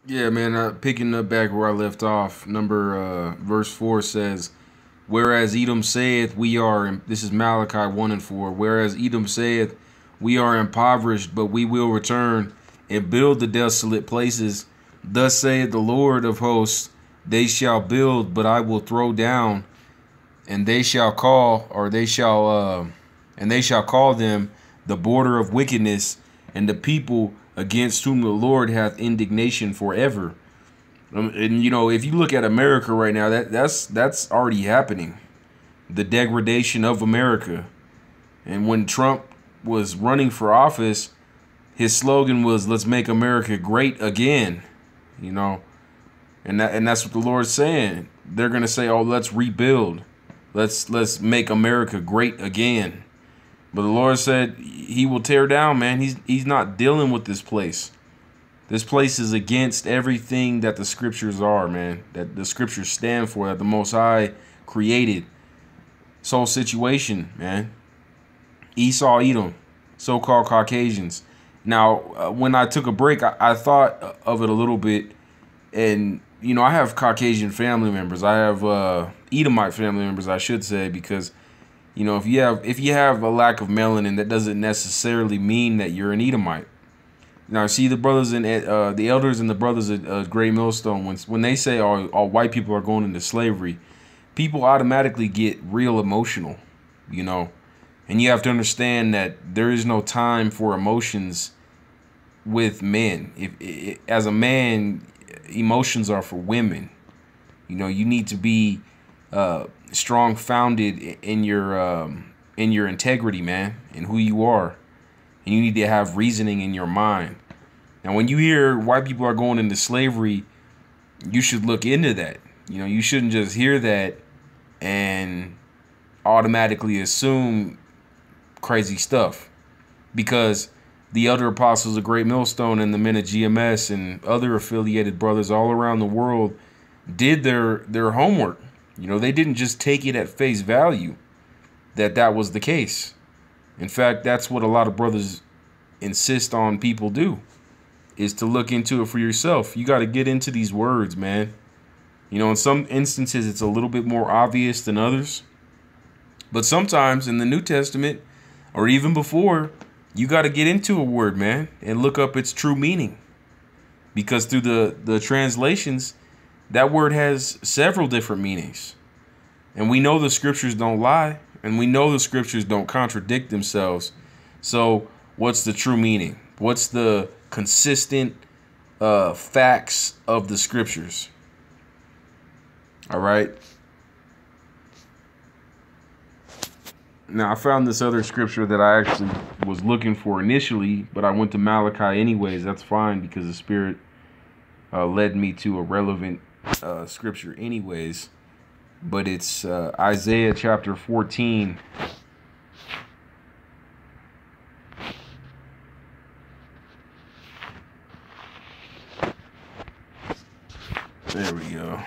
Yeah, man. Picking up back where I left off, verse 4 says, "Whereas Edom saith, we are." This is Malachi 1 and 4. Whereas Edom saith, we are impoverished, but we will return and build the desolate places. Thus saith the Lord of hosts, they shall build, but I will throw down, and they shall call, and they shall call them the border of wickedness, and the people against whom the Lord hath indignation forever. And if you look at America right now, that's already happening. The degradation of America. And when Trump was running for office, his slogan was "Let's make America great again." You know, and that's what the Lord's saying. They're gonna say, "Oh, let's rebuild. Let's make America great again." But the Lord said He will tear down, man. He's not dealing with this place. This place is against everything that the scriptures are, man. That the scriptures stand for, that the Most High created. This whole situation, man. Esau, Edom, so-called Caucasians. Now, when I took a break, I thought of it a little bit. And, I have Caucasian family members. I have Edomite family members, I should say, because, if you have a lack of melanin, that doesn't necessarily mean that you're an Edomite. Now, see the brothers and the elders and the brothers at Great Millstone, when they say all white people are going into slavery, people automatically get real emotional, and you have to understand that there is no time for emotions with men. As a man, emotions are for women. You need to be strong founded in your integrity, man, and who you are. And you need to have reasoning in your mind. Now, when you hear white people are going into slavery, you should look into that. You shouldn't just hear that and automatically assume crazy stuff. Because the other apostles of Great Millstone and the men of GMS and other affiliated brothers all around the world did their homework. They didn't just take it at face value that was the case. In fact, that's what a lot of brothers insist on people do, is to look into it for yourself. You got to get into these words, man. In some instances, it's a little bit more obvious than others. But sometimes in the New Testament, or even before, you got to get into a word, man, and look up its true meaning. Because through the translations, that word has several different meanings. And we know the scriptures don't lie. And we know the scriptures don't contradict themselves. So what's the true meaning? What's the consistent facts of the scriptures? All right. Now, I found this other scripture that I actually was looking for initially, but I went to Malachi anyways. That's fine, because the Spirit led me to a relevant scripture anyways. But it's Isaiah chapter 14. There we go.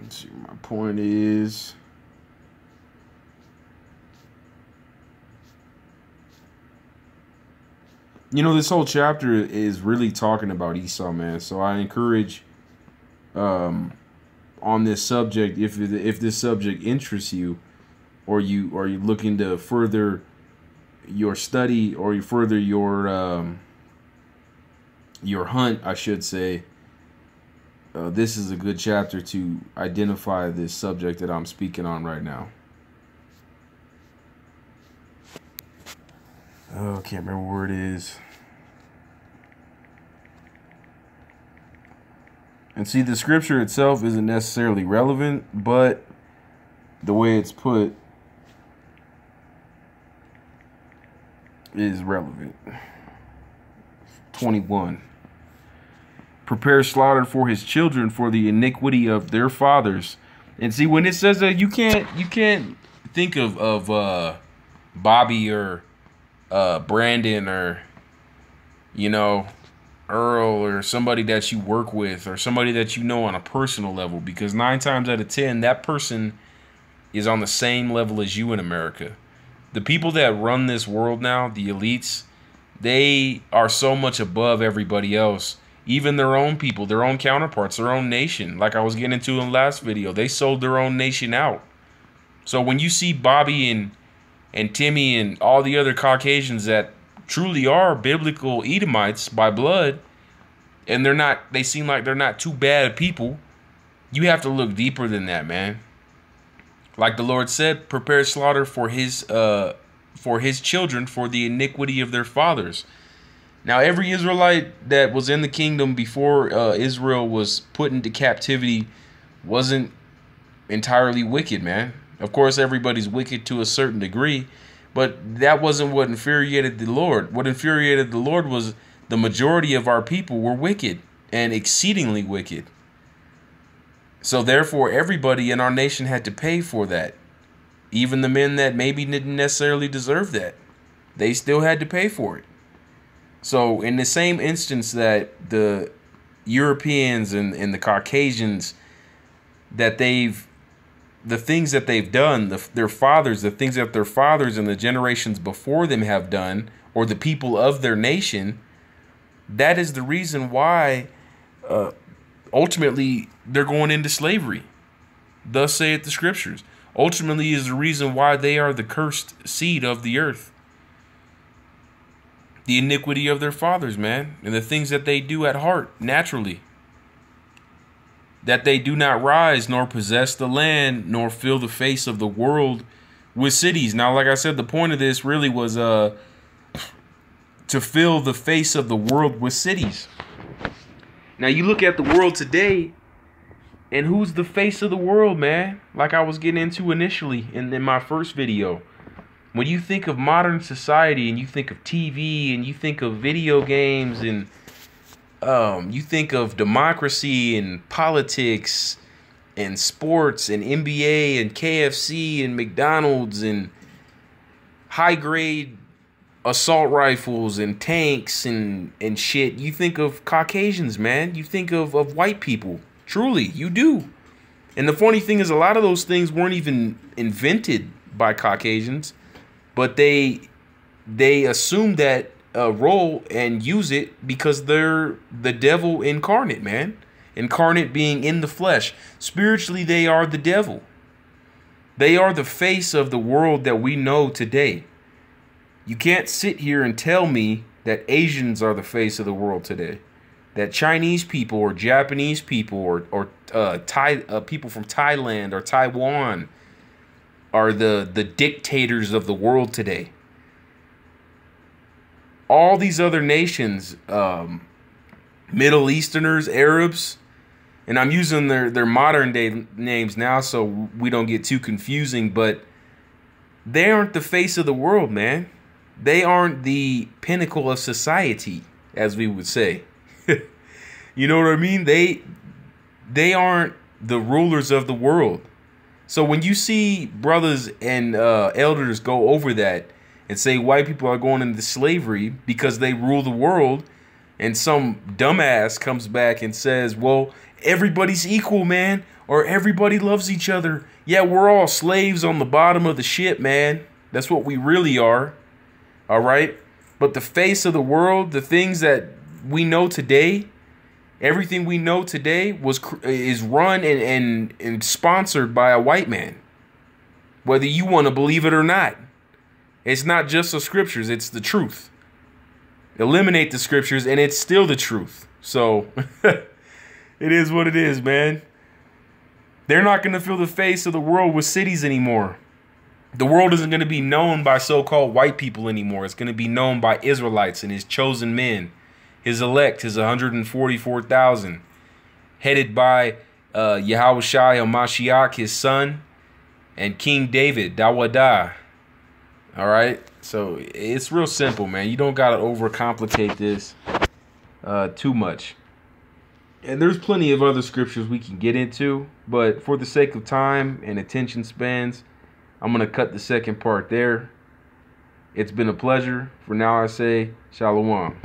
Let's see what my point is. This whole chapter is really talking about Esau, man. So I encourage on this subject, if this subject interests you, or you looking to further your study, or you further your hunt, I should say, this is a good chapter to identify this subject that I'm speaking on right now. Oh, I can't remember where it is. And see, the scripture itself isn't necessarily relevant, but the way it's put is relevant. 21. Prepare slaughter for his children for the iniquity of their fathers. And see, when it says that, you can't think of Bobby or Brandon or Earl or somebody that you work with or somebody that you know on a personal level, because 9 times out of 10 that person is on the same level as you in America. The people that run this world now, the elites, they are so much above everybody else. Even their own people, their own counterparts, their own nation. Like I was getting into in the last video, they sold their own nation out. So when you see Bobby and Timmy and all the other Caucasians that truly are biblical Edomites by blood, and they seem like they're not too bad people, you have to look deeper than that, man. Like the Lord said, prepare slaughter for his children for the iniquity of their fathers. Now, every Israelite that was in the kingdom before Israel was put into captivity wasn't entirely wicked, man. Of course, everybody's wicked to a certain degree, but that wasn't what infuriated the Lord. What infuriated the Lord was the majority of our people were wicked and exceedingly wicked. So therefore, everybody in our nation had to pay for that. Even the men that maybe didn't necessarily deserve that, they still had to pay for it. So in the same instance that the Europeans and the Caucasians, that the things that they've done, their fathers, the things that their fathers and the generations before them have done, or the people of their nation, that is the reason why ultimately they're going into slavery. Thus saith the scriptures. Ultimately is the reason why they are the cursed seed of the earth. The iniquity of their fathers, man, and the things that they do at heart naturally. That they do not rise nor possess the land nor fill the face of the world with cities. Now, like I said, the point of this really was to fill the face of the world with cities. Now, you look at the world today, and who's the face of the world, man? Like I was getting into initially in my first video. When you think of modern society and you think of TV and you think of video games and you think of democracy and politics and sports and NBA and KFC and McDonald's and high-grade assault rifles and tanks and shit, you think of Caucasians, man. You think of white people. Truly, you do. And the funny thing is, a lot of those things weren't even invented by Caucasians, but they assume that role and use it because they're the devil incarnate, man. Incarnate being in the flesh. Spiritually, they are the devil. They are the face of the world that we know today. You can't sit here and tell me that Asians are the face of the world today. That Chinese people or Japanese people or people from Thailand or Taiwan are the dictators of the world today. All these other nations, Middle Easterners, Arabs, and I'm using their modern day names now so we don't get too confusing, but they aren't the face of the world, man. They aren't the pinnacle of society, as we would say. You know what I mean? They aren't the rulers of the world. So when you see brothers and elders go over that and say white people are going into slavery because they rule the world, and some dumbass comes back and says, well, everybody's equal, man, or everybody loves each other. Yeah, we're all slaves on the bottom of the ship, man. That's what we really are. All right? But the face of the world, the things that we know today, everything we know today is run and sponsored by a white man. Whether you want to believe it or not. It's not just the scriptures, it's the truth. Eliminate the scriptures and it's still the truth. So it is what it is, man. They're not going to fill the face of the world with cities anymore. The world isn't going to be known by so-called white people anymore. It's going to be known by Israelites and his chosen men. His elect, his 144,000, headed by Yahushua Mashiach, his son, and King David, Dawadah. All right? So it's real simple, man. You don't got to overcomplicate this too much. And there's plenty of other scriptures we can get into, but for the sake of time and attention spans, I'm going to cut the second part there. It's been a pleasure. For now, I say shalom.